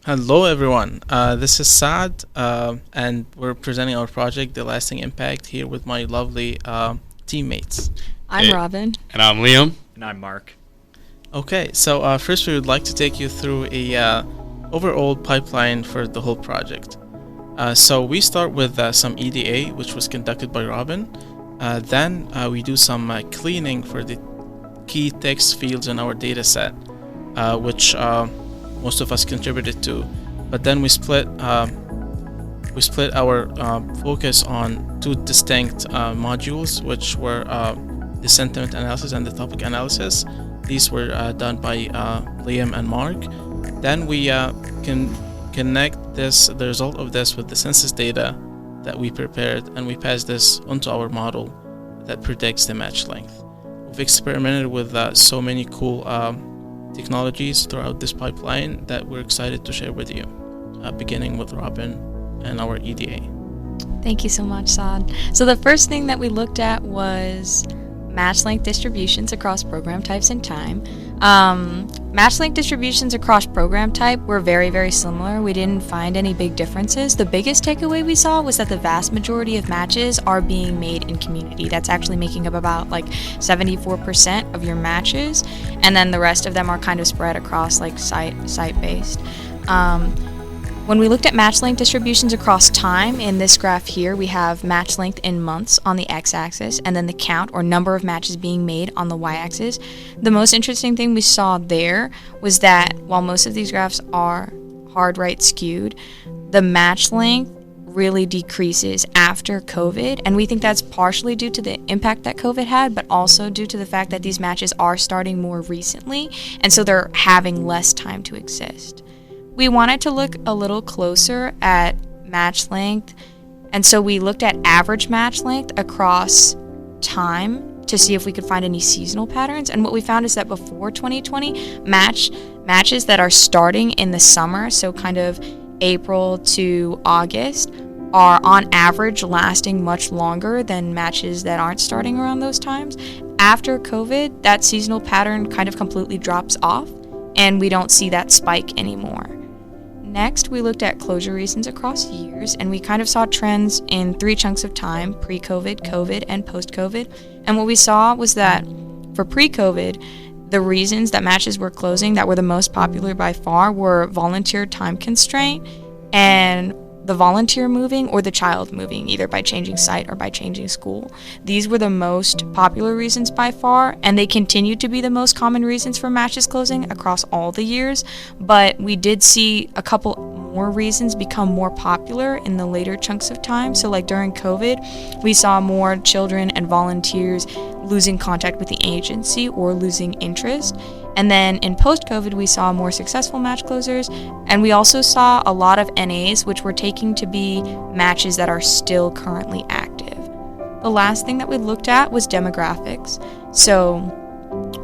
Hello, everyone. This is Saad, and we're presenting our project, The Lasting Impact, here with my lovely teammates. I'm Robin. And I'm Liam. And I'm Mark. Okay, so first we would like to take you through a overall pipeline for the whole project. So we start with some EDA, which was conducted by Robin. Then we do some cleaning for the key text fields in our data set, which most of us contributed to, but then we split our focus on two distinct modules, which were the sentiment analysis and the topic analysis. These were done by Liam and Mark. Then we can connect the result of this with the census data that we prepared, and we pass this onto our model that predicts the match length. We've experimented with so many cool technologies throughout this pipeline that we're excited to share with you, beginning with Robin and our EDA. Thank you so much, Saad. So the first thing that we looked at was match length distributions across program types and time. Match length distributions across program type were very, very similar. We didn't find any big differences. The biggest takeaway we saw was that the vast majority of matches are being made in community. That's actually making up about 74% of your matches, and then the rest of them are kind of spread across site-based. When we looked at match length distributions across time, in this graph here, we have match length in months on the x-axis, and then the count or number of matches being made on the y-axis. The most interesting thing we saw there was that while most of these graphs are hard right skewed, the match length really decreases after COVID, and we think that's partially due to the impact that COVID had, but also due to the fact that these matches are starting more recently, and so they're having less time to exist. We wanted to look a little closer at match length, and so we looked at average match length across time to see if we could find any seasonal patterns. And what we found is that before 2020, matches that are starting in the summer, so kind of April to August, are on average lasting much longer than matches that aren't starting around those times. After COVID, that seasonal pattern kind of completely drops off, and we don't see that spike anymore. Next, we looked at closure reasons across years, and we kind of saw trends in 3 chunks of time: pre-COVID, COVID, and post-COVID. And what we saw was that for pre-COVID, the reasons that matches were closing that were the most popular by far were volunteer time constraint and the volunteer moving or the child moving, either by changing site or by changing school. These were the most popular reasons by far, and they continue to be the most common reasons for matches closing across all the years, but we did see a couple more reasons become more popular in the later chunks of time. So during COVID, we saw more children and volunteers losing contact with the agency or losing interest. And then in post-COVID, we saw more successful match closers, and we also saw a lot of NAs, which were taking to be matches that are still currently active. The last thing that we looked at was demographics. So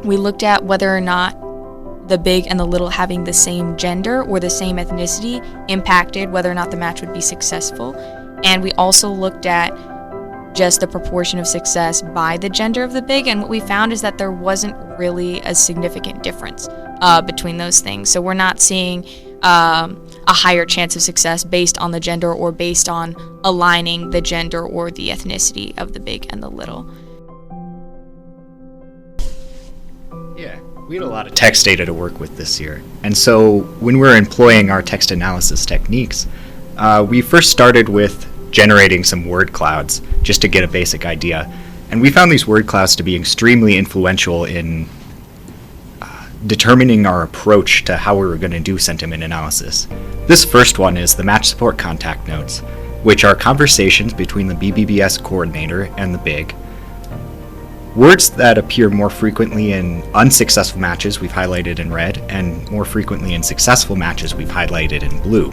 we looked at whether or not the big and the little having the same gender or the same ethnicity impacted whether or not the match would be successful. And we also looked at just the proportion of success by the gender of the big, and what we found is that there wasn't really a significant difference between those things. So we're not seeing a higher chance of success based on the gender or based on aligning the gender or the ethnicity of the big and the little. Yeah, we had a lot of text data to work with this year, and so when we're employing our text analysis techniques, we first started with generating some word clouds just to get a basic idea. And we found these word clouds to be extremely influential in determining our approach to how we were going to do sentiment analysis. This first one is the match support contact notes, which are conversations between the BBBS coordinator and the big. Words that appear more frequently in unsuccessful matches we've highlighted in red, and more frequently in successful matches we've highlighted in blue.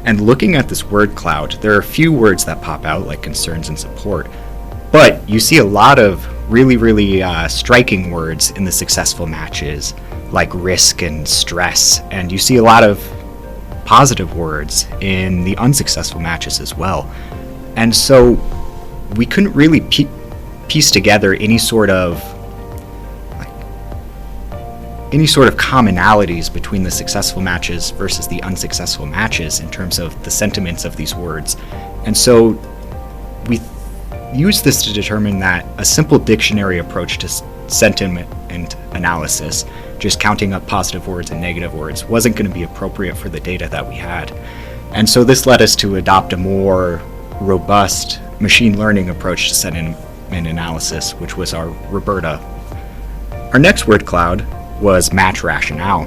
And looking at this word cloud, there are a few words that pop out, like concerns and support, but you see a lot of really striking words in the successful matches, like risk and stress, and you see a lot of positive words in the unsuccessful matches as well. And so we couldn't really piece together any sort of any sort of commonalities between the successful matches versus the unsuccessful matches in terms of the sentiments of these words. And so we use this to determine that a simple dictionary approach to sentiment analysis, just counting up positive words and negative words, wasn't going to be appropriate for the data that we had. And so this led us to adopt a more robust machine learning approach to sentiment analysis, which was our Roberta. Our next word cloud was match rationale.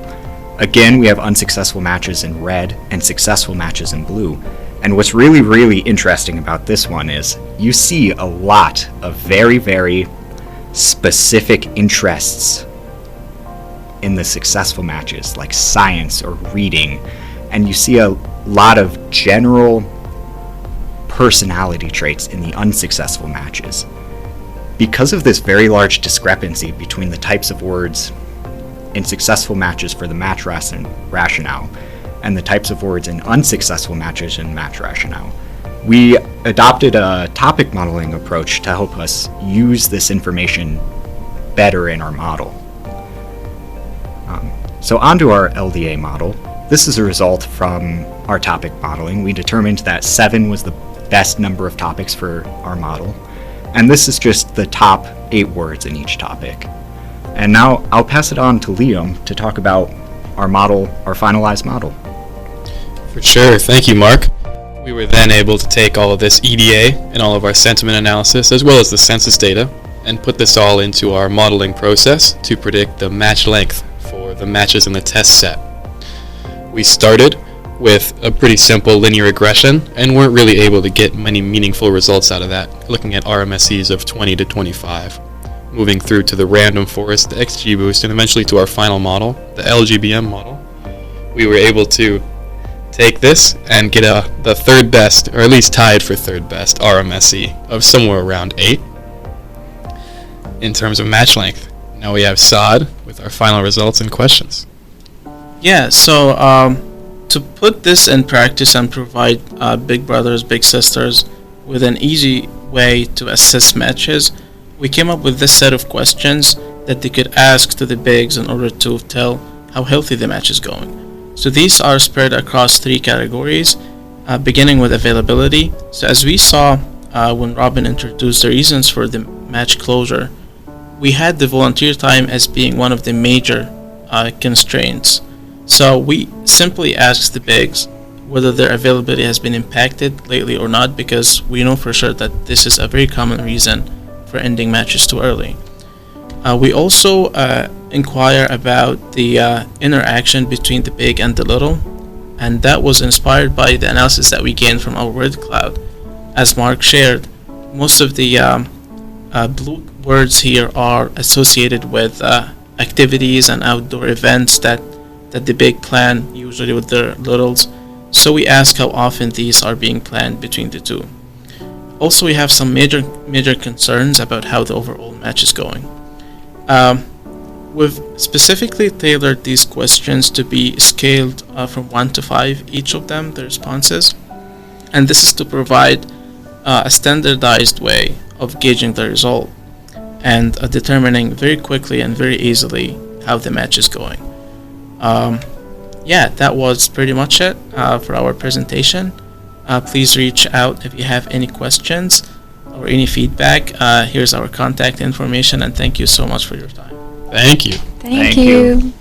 Again, we have unsuccessful matches in red and successful matches in blue. And what's really, really interesting about this one is you see a lot of very, very specific interests in the successful matches, like science or reading, and you see a lot of general personality traits in the unsuccessful matches. Because of this very large discrepancy between the types of words in successful matches for the match rationale and the types of words in unsuccessful matches in match rationale, we adopted a topic modeling approach to help us use this information better in our model. So onto our LDA model. This is a result from our topic modeling. We determined that 7 was the best number of topics for our model, and this is just the top 8 words in each topic. And now I'll pass it on to Liam to talk about our model, our finalized model. For sure, thank you, Mark. We were then able to take all of this EDA and all of our sentiment analysis, as well as the census data, and put this all into our modeling process to predict the match length for the matches in the test set. We started with a pretty simple linear regression and weren't really able to get many meaningful results out of that, looking at RMSEs of 20 to 25. Moving through to the random forest, the XGBoost, and eventually to our final model, the LGBM model, we were able to take this and get the third best, or at least tied for third best, RMSE of somewhere around 8 in terms of match length. Now we have Saad with our final results and questions. Yeah, so to put this in practice and provide big brothers, big sisters with an easy way to assess matches, we came up with this set of questions that they could ask to the bigs in order to tell how healthy the match is going. So these are spread across 3 categories, beginning with availability. So as we saw when Robin introduced the reasons for the match closure, we had the volunteer time as being one of the major constraints. So we simply asked the bigs whether their availability has been impacted lately or not, because we know for sure that this is a very common reason for ending matches too early. We also inquire about the interaction between the big and the little, and that was inspired by the analysis that we gained from our word cloud. As Mark shared, most of the blue words here are associated with activities and outdoor events that the big plan, usually with their littles. So we ask how often these are being planned between the two. Also, we have some major concerns about how the overall match is going. We've specifically tailored these questions to be scaled from 1 to 5, each of them, the responses. And this is to provide a standardized way of gauging the result and determining very quickly and very easily how the match is going. Yeah, that was pretty much it for our presentation. Please reach out if you have any questions or any feedback. Here's our contact information, and thank you so much for your time. Thank you. Thank you.